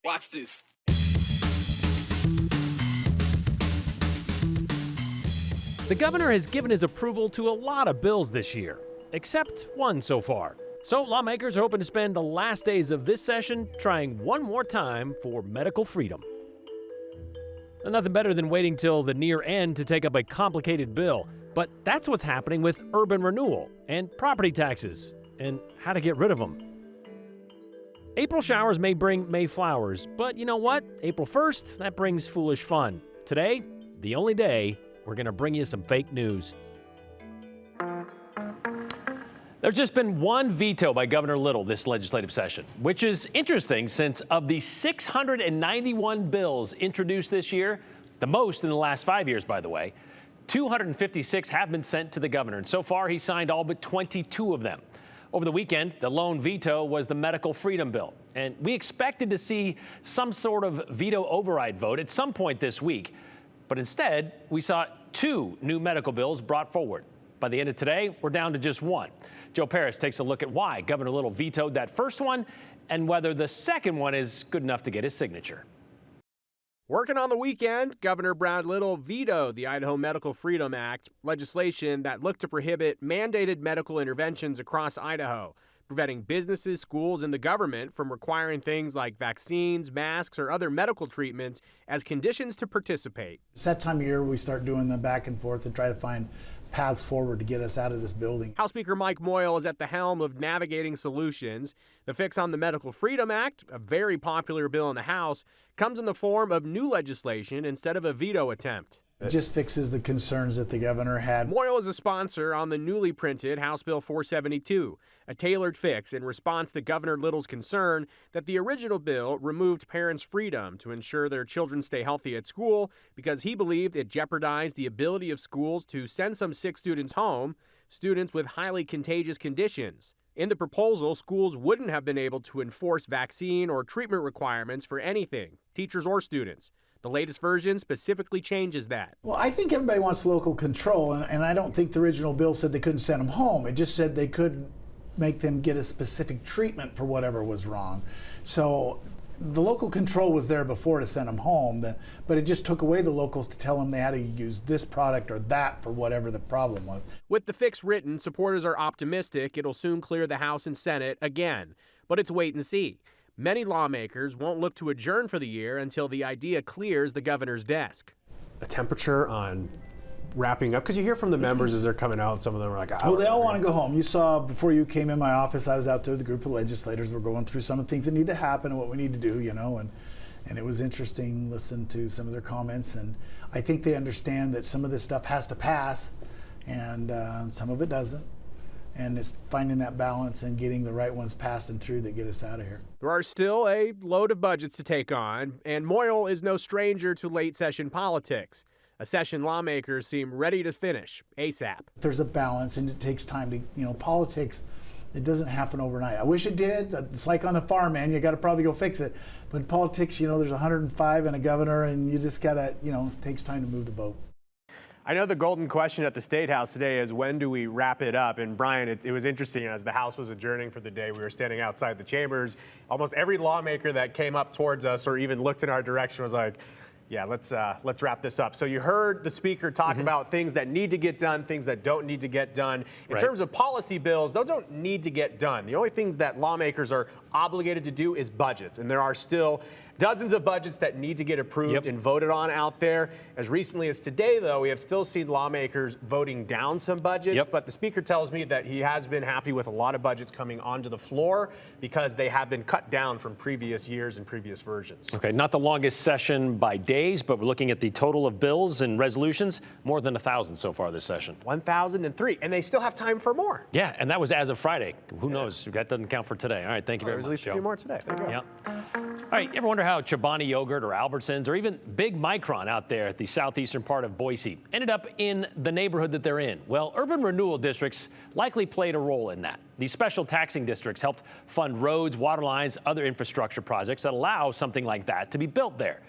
Watch this. The governor has given his approval to a lot of bills this year, except one so far. So lawmakers are hoping to spend the last days of this session trying one more time for medical freedom. And nothing better than waiting till the near end to take up a complicated bill. But that's what's happening with urban renewal and property taxes and how to get rid of them. April showers may bring May flowers, but you know what? April 1st, that brings foolish fun. Today, the only day we're going to bring you some fake news. There's just been one veto by Governor Little this legislative session, which is interesting since of the 691 bills introduced this year, the most in the last 5 years, by the way, 256 have been sent to the governor, and so far he signed all but 22 of them. Over the weekend, the lone veto was the medical freedom bill, and we expected to see some sort of veto override vote at some point this week. But instead, we saw 2 new medical bills brought forward. By the end of today, we're down to just one. Joe Paris takes a look at why Governor Little vetoed that first one and whether the second one is good enough to get his signature. Working on the weekend, Governor Brad Little vetoed the Idaho Medical Freedom Act, legislation that looked to prohibit mandated medical interventions across Idaho, preventing businesses, schools, and the government from requiring things like vaccines, masks, or other medical treatments as conditions to participate. It's that time of year we start doing the back and forth and try to find paths forward to get us out of this building. House Speaker Mike Moyle is at the helm of navigating solutions. The fix on the Medical Freedom Act, a very popular bill in the House, comes in the form of new legislation instead of a veto attempt. It just fixes the concerns that the governor had. Moyle is a sponsor on the newly printed House Bill 472, a tailored fix in response to Governor Little's concern that the original bill removed parents' freedom to ensure their children stay healthy at school because he believed it jeopardized the ability of schools to send some sick students home, students with highly contagious conditions. In the proposal, schools wouldn't have been able to enforce vaccine or treatment requirements for anything, teachers or students. The latest version specifically changes that. Well, I think everybody wants local control, and I don't think the original bill said they couldn't send them home. It just said they couldn't make them get a specific treatment for whatever was wrong. So the local control was there before to send them home, but it just took away the locals to tell them they had to use this product or that for whatever the problem was. With the fix written, supporters are optimistic it'll soon clear the House and Senate again. But it's wait and see. Many lawmakers won't look to adjourn for the year until the idea clears the governor's desk. A temperature on wrapping up? Because you hear from the members as they're coming out, some of them are like, well, they all want to go home. You saw before you came in my office, I was out there with a group of legislators. We're going through some of the things that need to happen and what we need to do, and it was interesting listening to some of their comments. And I think they understand that some of this stuff has to pass and some of it doesn't. And it's finding that balance and getting the right ones passed and through that get us out of here. There are still a load of budgets to take on, and Moyle is no stranger to late session politics. A session lawmakers seem ready to finish ASAP. There's a balance, and it takes time to, politics, it doesn't happen overnight. I wish it did. It's like on the farm, man. You got to probably go fix it. But in politics, there's 105 and a governor, and you just got to, it takes time to move the boat. I know the golden question at the State House today is when do we wrap it up? And Brian, it was interesting as the House was adjourning for the day, we were standing outside the chambers. Almost every lawmaker that came up towards us or even looked in our direction was like, yeah, let's wrap this up. So you heard the speaker talk about things that need to get done, things that don't need to get done. In terms of policy bills, those don't need to get done. The only things that lawmakers are obligated to do is budgets. And there are still dozens of budgets that need to get approved and voted on out there. As recently as today, though, we have still seen lawmakers voting down some budgets. But the speaker tells me that he has been happy with a lot of budgets coming onto the floor because they have been cut down from previous years and previous versions. Okay, not the longest session by days, but we're looking at the total of bills and resolutions, more than 1,000 so far this session. 1,003, and they still have time for more. Yeah, and that was as of Friday. Who knows? That doesn't count for today. All right, thank you very much, At least a few more today. There you go. All right, you ever wonder how Chobani Yogurt or Albertsons or even Big Micron out there at the southeastern part of Boise ended up in the neighborhood that they're in? Well, urban renewal districts likely played a role in that. These special taxing districts helped fund roads, water lines, other infrastructure projects that allow something like that to be built there.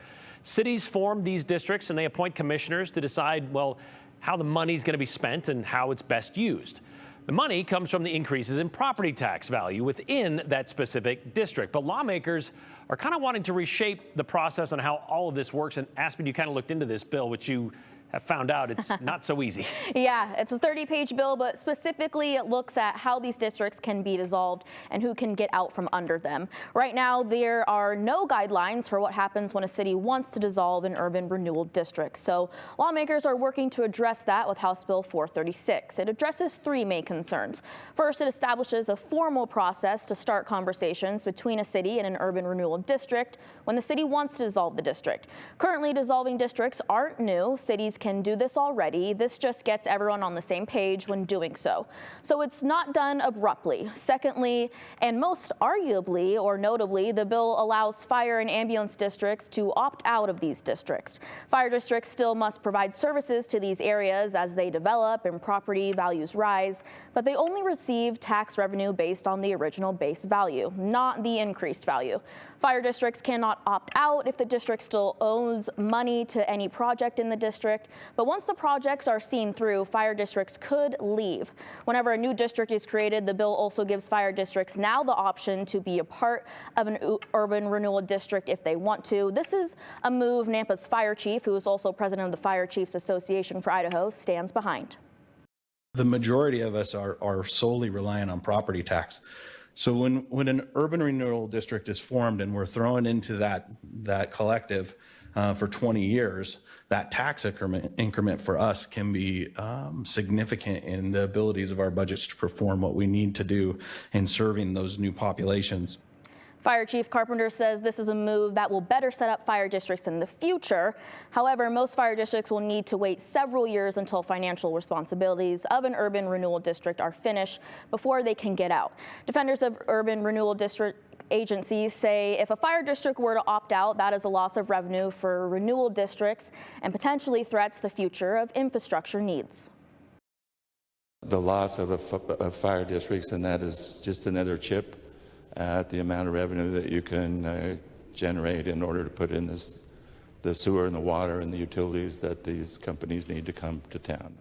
Cities form these districts and they appoint commissioners to decide, well, how the money's going to be spent and how it's best used. The money comes from the increases in property tax value within that specific district. But lawmakers are kind of wanting to reshape the process on how all of this works. And Aspen, you kind of looked into this bill, which you have found out it's not so easy. Yeah, it's a 30-page bill, but specifically it looks at how these districts can be dissolved and who can get out from under them. Right now, there are no guidelines for what happens when a city wants to dissolve an urban renewal district. So lawmakers are working to address that with House Bill 436. It addresses three main concerns. First, it establishes a formal process to start conversations between a city and an urban renewal district when the city wants to dissolve the district. Currently, dissolving districts aren't new. Cities can do this already. This just gets everyone on the same page when doing so. So it's not done abruptly. Secondly, and most arguably or notably, the bill allows fire and ambulance districts to opt out of these districts. Fire districts still must provide services to these areas as they develop and property values rise, but they only receive tax revenue based on the original base value, not the increased value. Fire districts cannot opt out if the district still owes money to any project in the district. But once the projects are seen through, fire districts could leave. Whenever a new district is created, the bill also gives fire districts now the option to be a part of an urban renewal district if they want to. This is a move Nampa's fire chief, who is also president of the Fire Chiefs Association for Idaho, stands behind. The majority of us are solely reliant on property tax. So when an urban renewal district is formed and we're thrown into that collective for 20 years, that tax increment for us can be significant in the abilities of our budgets to perform what we need to do in serving those new populations. Fire Chief Carpenter says this is a move that will better set up fire districts in the future. However, most fire districts will need to wait several years until financial responsibilities of an urban renewal district are finished before they can get out. Defenders of urban renewal district agencies say if a fire district were to opt out, that is a loss of revenue for renewal districts and potentially threats the future of infrastructure needs. The loss of fire districts, and that is just another chip at the amount of revenue that you can generate in order to put in the sewer and the water and the utilities that these companies need to come to town.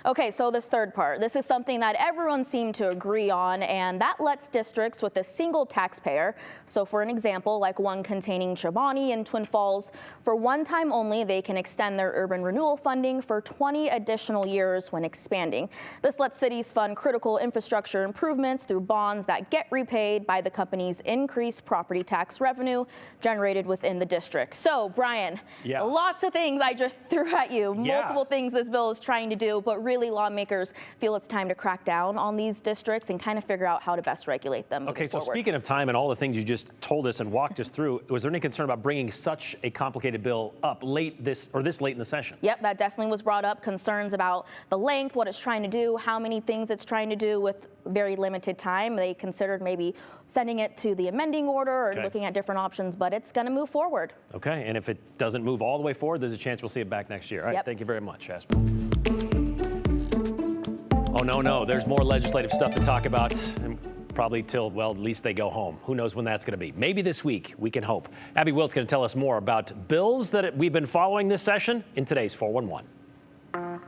Okay, so this third part, this is something that everyone seemed to agree on, and that lets districts with a single taxpayer, so for an example, like one containing Chobani and Twin Falls, for one time only, they can extend their urban renewal funding for 20 additional years when expanding. This lets cities fund critical infrastructure improvements through bonds that get repaid by the company's increased property tax revenue generated within the district. So, Brian, lots of things I just threw at you, multiple things this bill is trying to do, but really lawmakers feel it's time to crack down on these districts and kind of figure out how to best regulate them. Okay, so forward. Speaking of time and all the things you just told us and walked us through, was there any concern about bringing such a complicated bill up this late in the session? Yep, that definitely was brought up. Concerns about the length, what it's trying to do, how many things it's trying to do with very limited time. They considered maybe sending it to the amending order or looking at different options, but it's going to move forward. Okay, and if it doesn't move all the way forward, there's a chance we'll see it back next year. All right, thank you very much, Aspen. Oh, no, there's more legislative stuff to talk about, and probably till, well, at least they go home. Who knows when that's going to be? Maybe this week, we can hope. Abby Wilt's going to tell us more about bills that we've been following this session in today's 411.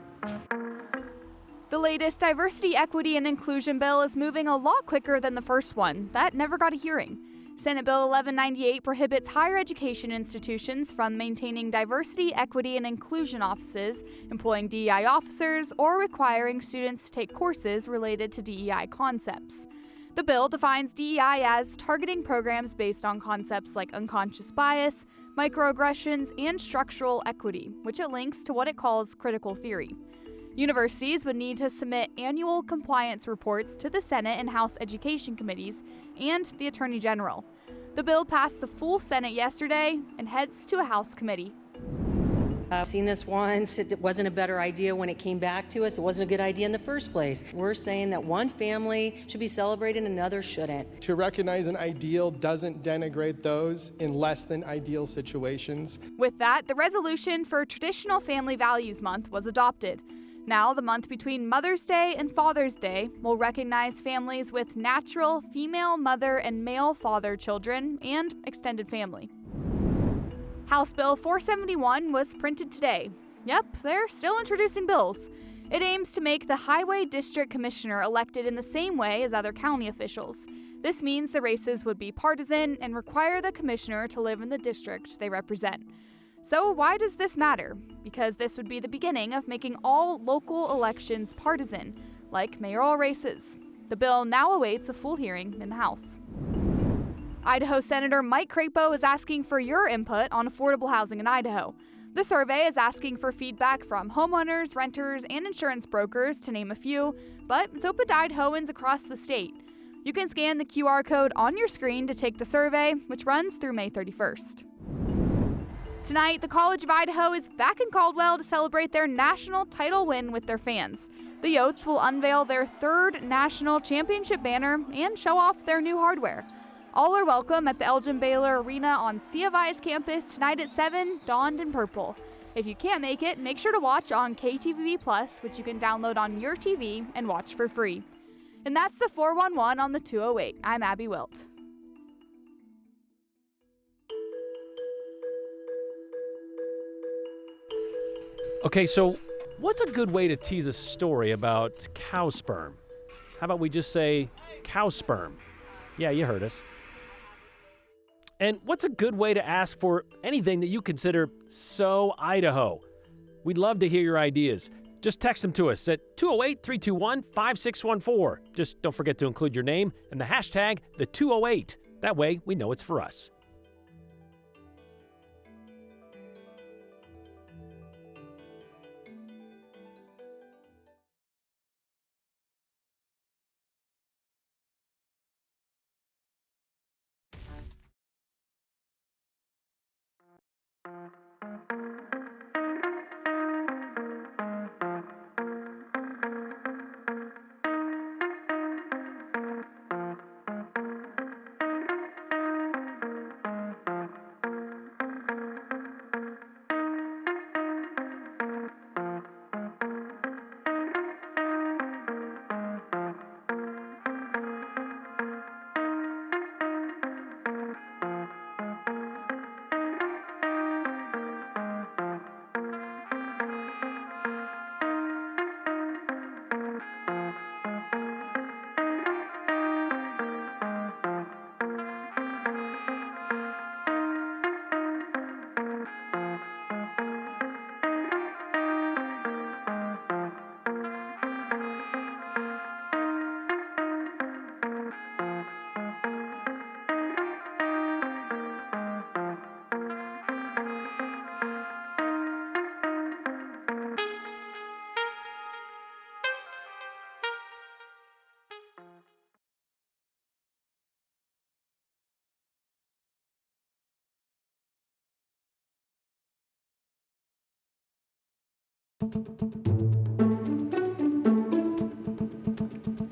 The latest diversity, equity, and inclusion bill is moving a lot quicker than the first one. That never got a hearing. Senate Bill 1198 prohibits higher education institutions from maintaining diversity, equity, and inclusion offices, employing DEI officers, or requiring students to take courses related to DEI concepts. The bill defines DEI as targeting programs based on concepts like unconscious bias, microaggressions, and structural equity, which it links to what it calls critical theory. Universities would need to submit annual compliance reports to the Senate and House Education Committees and the Attorney General. The bill passed the full Senate yesterday and heads to a House committee. I've seen this once. It wasn't a better idea when it came back to us. It wasn't a good idea in the first place. We're saying that one family should be celebrated and another shouldn't. To recognize an ideal doesn't denigrate those in less than ideal situations. With that, the resolution for Traditional Family Values Month was adopted. Now, the month between Mother's Day and Father's Day will recognize families with natural female mother and male father children and extended family. House Bill 471 was printed today. Yep, they're still introducing bills. It aims to make the Highway District Commissioner elected in the same way as other county officials. This means the races would be partisan and require the commissioner to live in the district they represent. So why does this matter? Because this would be the beginning of making all local elections partisan, like mayoral races. The bill now awaits a full hearing in the House. Idaho Senator Mike Crapo is asking for your input on affordable housing in Idaho. The survey is asking for feedback from homeowners, renters, and insurance brokers, to name a few, but it's open to Idahoans across the state. You can scan the QR code on your screen to take the survey, which runs through May 31st. Tonight, the College of Idaho is back in Caldwell to celebrate their national title win with their fans. The Yotes will unveil their third national championship banner and show off their new hardware. All are welcome at the Elgin Baylor Arena on C of I's campus tonight at 7, donned in purple. If you can't make it, make sure to watch on KTVB+, which you can download on your TV and watch for free. And that's the 411 on the 208. I'm Abby Wilt. Okay, so what's a good way to tease a story about cow sperm? How about we just say cow sperm? Yeah, you heard us. And what's a good way to ask for anything that you consider so Idaho? We'd love to hear your ideas. Just text them to us at 208-321-5614. Just don't forget to include your name and the hashtag #the208. That way we know it's for us.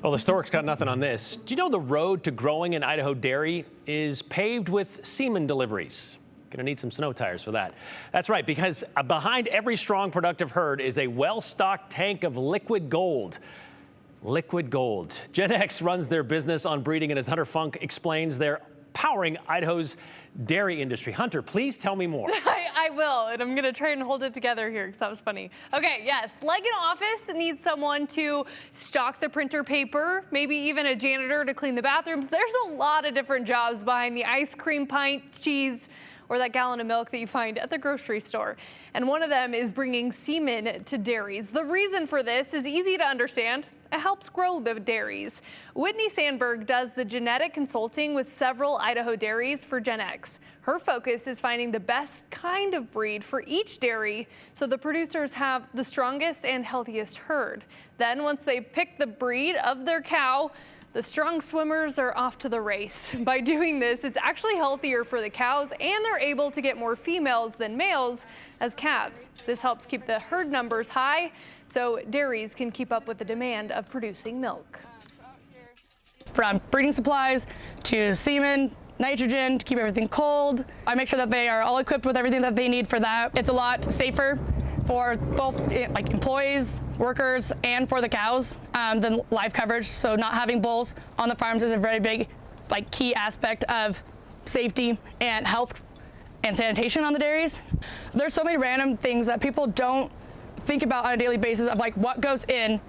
Well, the Stork's got nothing on this. Do you know the road to growing an Idaho dairy is paved with semen deliveries? Gonna need some snow tires for that. That's right, because behind every strong, productive herd is a well-stocked tank of liquid gold. Liquid gold. Gen X runs their business on breeding, and as Hunter Funk explains, they're powering Idaho's dairy industry. Hunter, please tell me more. I will, and I'm going to try and hold it together here because that was funny. Okay, yes, like an office needs someone to stock the printer paper, maybe even a janitor to clean the bathrooms. There's a lot of different jobs behind the ice cream, pint, cheese, or that gallon of milk that you find at the grocery store. And one of them is bringing semen to dairies. The reason for this is easy to understand. It helps grow the dairies. Whitney Sandberg does the genetic consulting with several Idaho dairies for Gen X. Her focus is finding the best kind of breed for each dairy so the producers have the strongest and healthiest herd. Then once they pick the breed of their cow, the strong swimmers are off to the race. By doing this, it's actually healthier for the cows, and they're able to get more females than males as calves. This helps keep the herd numbers high, so dairies can keep up with the demand of producing milk. From breeding supplies to semen, nitrogen to keep everything cold. I make sure that they are all equipped with everything that they need for that. It's a lot safer for both like employees, workers, and for the cows than live coverage. So not having bulls on the farms is a very big key aspect of safety and health and sanitation on the dairies. There's so many random things that people don't think about on a daily basis of like what goes in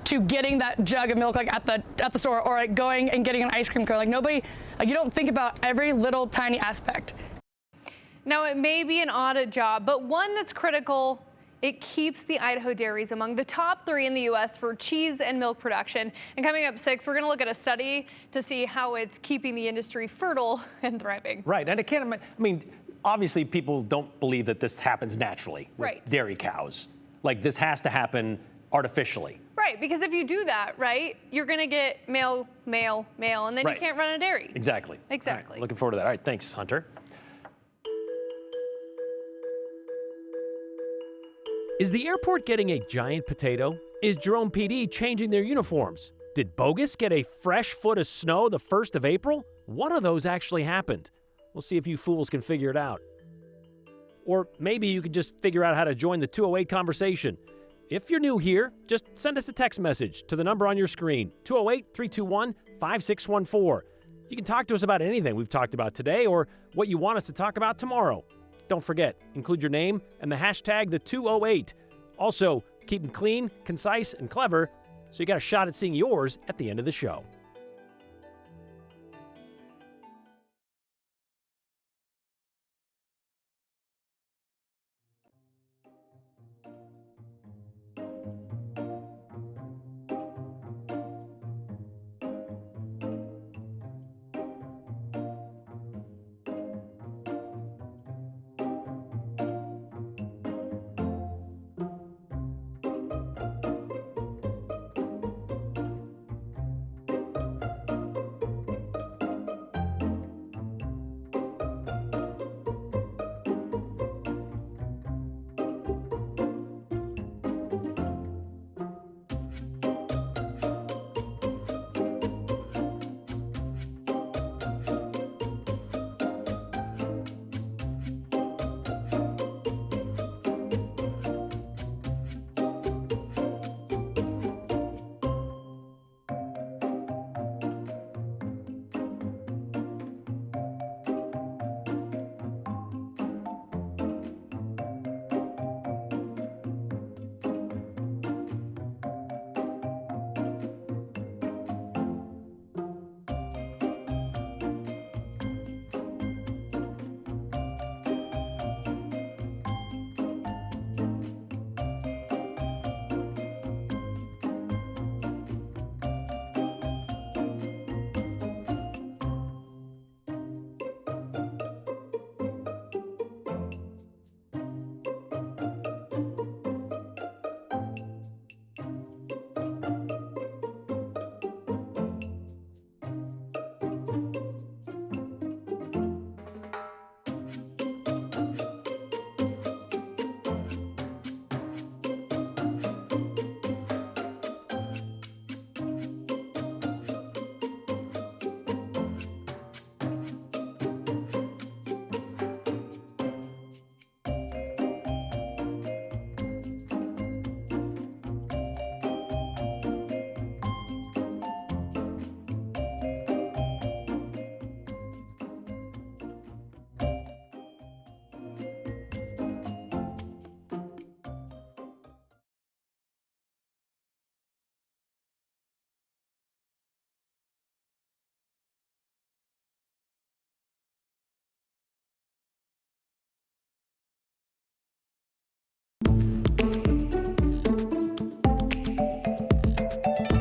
to getting that jug of milk like at the store, or like going and getting an ice cream cone. Like nobody, like you don't think about every little tiny aspect. Now it may be an odd job, but one that's critical. It keeps the Idaho dairies among the top 3 in the U.S. for cheese and milk production. And coming up 6, we're going to look at a study to see how it's keeping the industry fertile and thriving. Right, and I mean, obviously people don't believe that this happens naturally with Right. dairy cows. Like this has to happen artificially. Right, because if you do that, right, you're going to get male, male, male, and then Right. you can't run a dairy. Exactly. Exactly. All right, looking forward to that. All right, thanks, Hunter. Is the airport getting a giant potato? Is Jerome PD changing their uniforms? Did Bogus get a fresh foot of snow the 1st of April? One of those actually happened. We'll see if you fools can figure it out. Or maybe you could just figure out how to join the 208 conversation. If you're new here, just send us a text message to the number on your screen, 208-321-5614. You can talk to us about anything we've talked about today or what you want us to talk about tomorrow. Don't forget, include your name and the hashtag the 208. Also, keep them clean, concise, and clever, so you got a shot at seeing yours at the end of the show.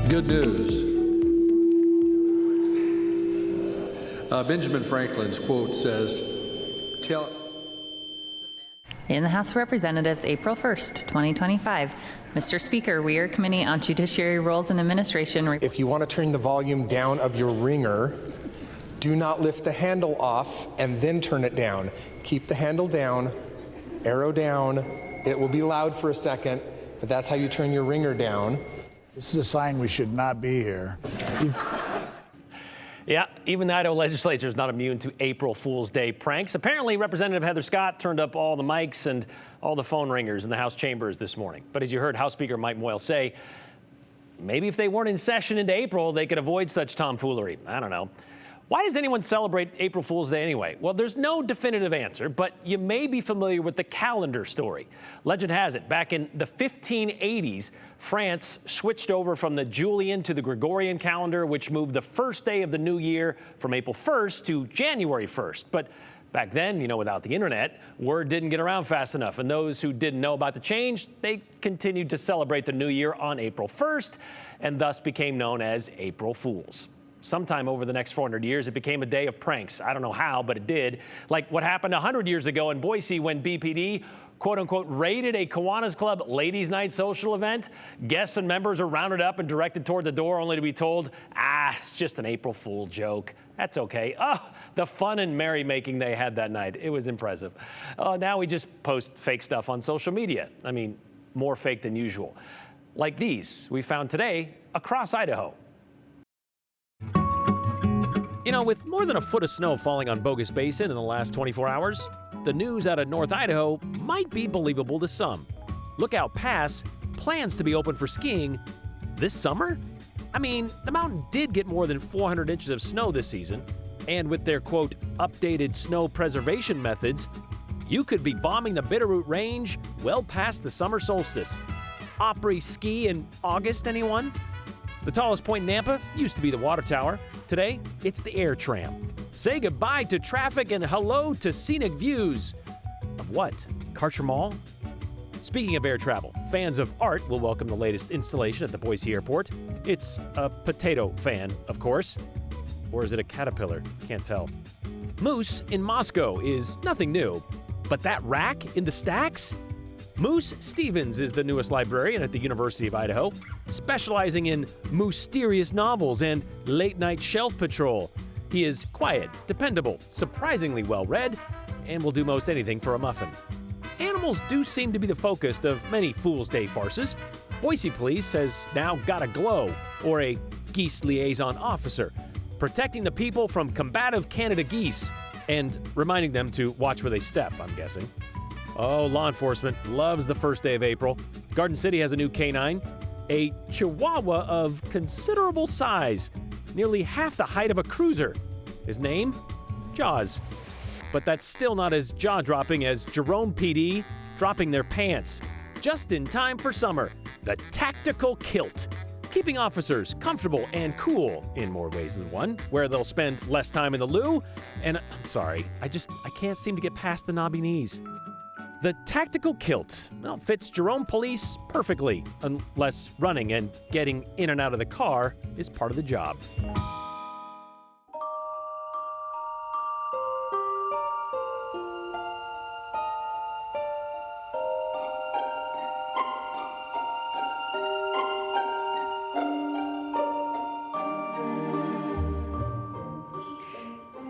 Good news. Benjamin Franklin's quote says, In the House of Representatives, April 1st, 2025. Mr. Speaker, we are Committee on Judiciary Rules and Administration. If you want to turn the volume down of your ringer, do not lift the handle off and then turn it down. Keep the handle down, arrow down. It will be loud for a second, but that's how you turn your ringer down. This is a sign we should not be here. Yeah, even the Idaho legislature is not immune to April Fool's Day pranks. Apparently, Representative Heather Scott turned up all the mics and all the phone ringers in the House chambers this morning. But as you heard House Speaker Mike Moyle say, maybe if they weren't in session into April, they could avoid such tomfoolery. I don't know. Why does anyone celebrate April Fool's Day anyway? Well, there's no definitive answer, but you may be familiar with the calendar story. Legend has it, back in the 1580s, France switched over from the Julian to the Gregorian calendar, which moved the first day of the new year from April 1st to January 1st. But back then, without the internet, word didn't get around fast enough. And those who didn't know about the change, they continued to celebrate the new year on April 1st and thus became known as April Fools. Sometime over the next 400 years, it became a day of pranks. I don't know how, but it did. Like what happened 100 years ago in Boise when BPD, quote unquote, raided a Kiwanis Club ladies' night social event. Guests and members were rounded up and directed toward the door, only to be told, it's just an April Fool joke. That's okay. Oh, the fun and merrymaking they had that night. It was impressive. Now we just post fake stuff on social media. I mean, more fake than usual. Like these we found today across Idaho. With more than a foot of snow falling on Bogus Basin in the last 24 hours, the news out of North Idaho might be believable to some. Lookout Pass plans to be open for skiing this summer? I mean, the mountain did get more than 400 inches of snow this season, and with their, quote, updated snow preservation methods, you could be bombing the Bitterroot Range well past the summer solstice. Opry ski in August, anyone? The tallest point in Nampa used to be the water tower. Today, it's the air tram. Say goodbye to traffic and hello to scenic views. Of what? Karcher Mall? Speaking of air travel, fans of art will welcome the latest installation at the Boise Airport. It's a potato fan, of course. Or is it a caterpillar? Can't tell. Moose in Moscow is nothing new. But that rack in the stacks? Moose Stevens is the newest librarian at the University of Idaho, specializing in mysterious novels and late-night shelf patrol. He is quiet, dependable, surprisingly well-read, and will do most anything for a muffin. Animals do seem to be the focus of many Fool's Day farces. Boise Police has now got a GLOW, or a Geese Liaison Officer, protecting the people from combative Canada geese and reminding them to watch where they step, I'm guessing. Oh, law enforcement loves the first day of April. Garden City has a new canine, a Chihuahua of considerable size, nearly half the height of a cruiser. His name? Jaws. But that's still not as jaw-dropping as Jerome PD dropping their pants. Just in time for summer, the tactical kilt. Keeping officers comfortable and cool in more ways than one, where they'll spend less time in the loo. And I'm sorry, I can't seem to get past the knobby knees. The tactical kilt, fits Jerome Police perfectly, unless running and getting in and out of the car is part of the job.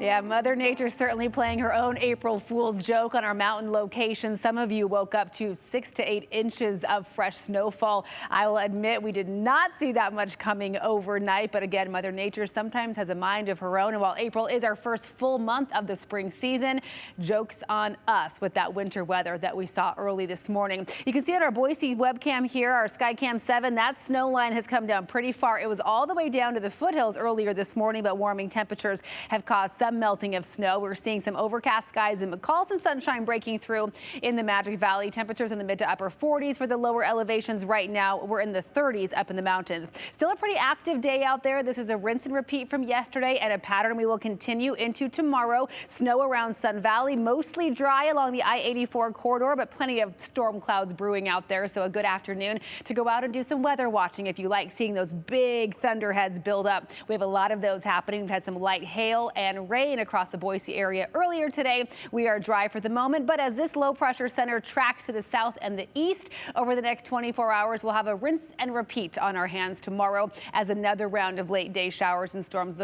Yeah, Mother Nature's certainly playing her own April Fool's joke on our mountain locations. Some of you woke up to 6 to 8 inches of fresh snowfall. I will admit we did not see that much coming overnight, but again, Mother Nature sometimes has a mind of her own. And while April is our first full month of the spring season, joke's on us with that winter weather that we saw early this morning. You can see on our Boise webcam here, our Skycam 7, that snow line has come down pretty far. It was all the way down to the foothills earlier this morning, but warming temperatures have caused some melting of snow. We're seeing some overcast skies in McCall, some sunshine breaking through in the Magic Valley. Temperatures in the mid to upper 40s for the lower elevations right now. We're in the 30s up in the mountains. Still a pretty active day out there. This is a rinse and repeat from yesterday and a pattern we will continue into tomorrow. Snow around Sun Valley, mostly dry along the I-84 corridor, but plenty of storm clouds brewing out there. So a good afternoon to go out and do some weather watching if you like seeing those big thunderheads build up. We have a lot of those happening. We've had some light hail and rain across the Boise area earlier today. We are dry for the moment, but as this low pressure center tracks to the south and the east over the next 24 hours, we'll have a rinse and repeat on our hands tomorrow as another round of late day showers and storms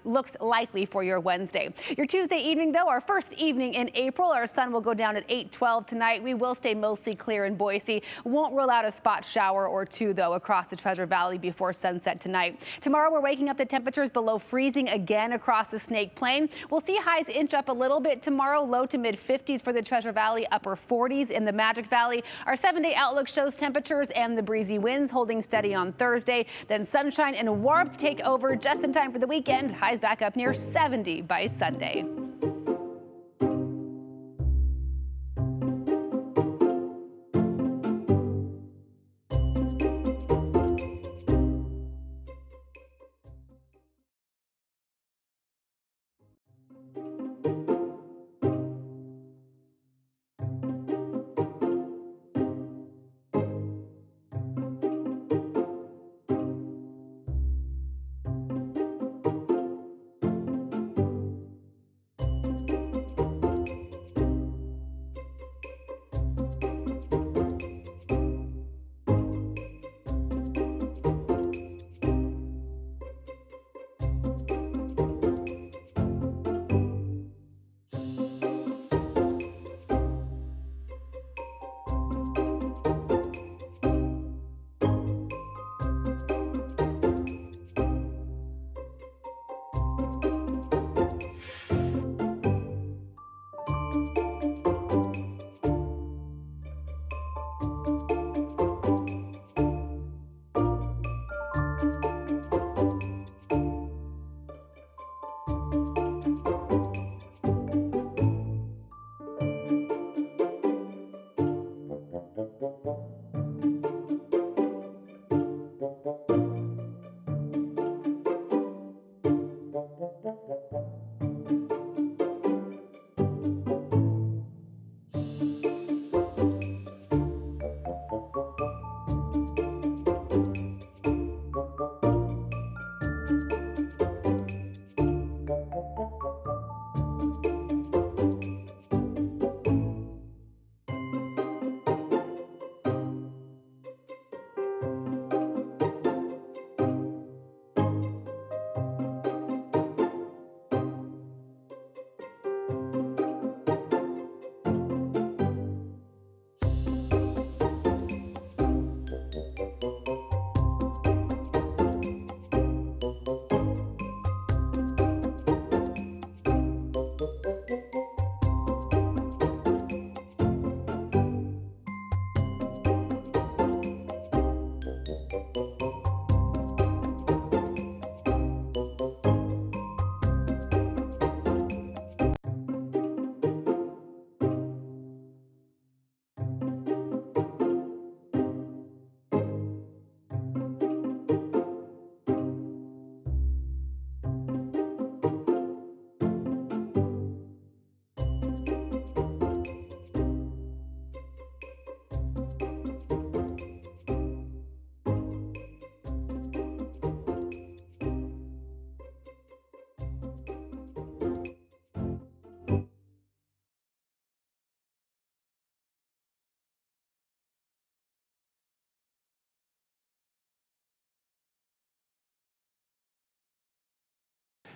looks likely for your Wednesday. Your Tuesday evening, though, our first evening in April, our sun will go down at 8:12 tonight. We will stay mostly clear in Boise. Won't rule out a spot shower or two, though, across the Treasure Valley before sunset tonight. Tomorrow, we're waking up to temperatures below freezing again across the Snake Plain. rain. We'll see highs inch up a little bit tomorrow, low to mid 50s for the Treasure Valley, upper 40s in the Magic Valley. Our 7-day outlook shows temperatures and the breezy winds holding steady on Thursday. Then sunshine and warmth take over just in time for the weekend. Highs back up near 70 by Sunday.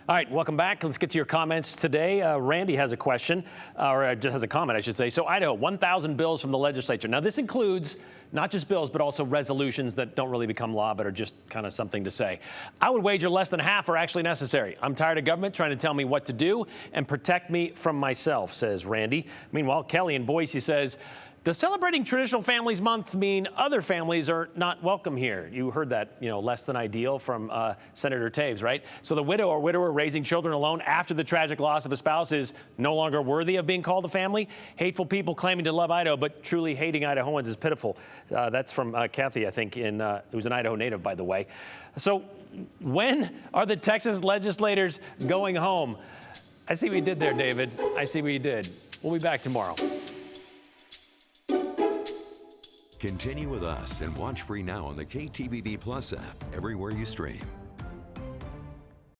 All right, welcome back. Let's get to your comments today. Randy has a question, or just has a comment, I should say. So Idaho, 1,000 bills from the legislature. Now, this includes not just bills, but also resolutions that don't really become law, but are just kind of something to say. I would wager less than half are actually necessary. I'm tired of government trying to tell me what to do and protect me from myself, says Randy. Meanwhile, Kelly in Boise says, does celebrating Traditional Families Month mean other families are not welcome here? You heard that, less than ideal from Senator Taves, right? So the widow or widower raising children alone after the tragic loss of a spouse is no longer worthy of being called a family. Hateful people claiming to love Idaho, but truly hating Idahoans is pitiful. That's from Kathy, I think, who's an Idaho native, by the way. So when are the Texas legislators going home? I see what you did there, David. I see what you did. We'll be back tomorrow. Continue with us and watch free now on the KTVB Plus app everywhere you stream.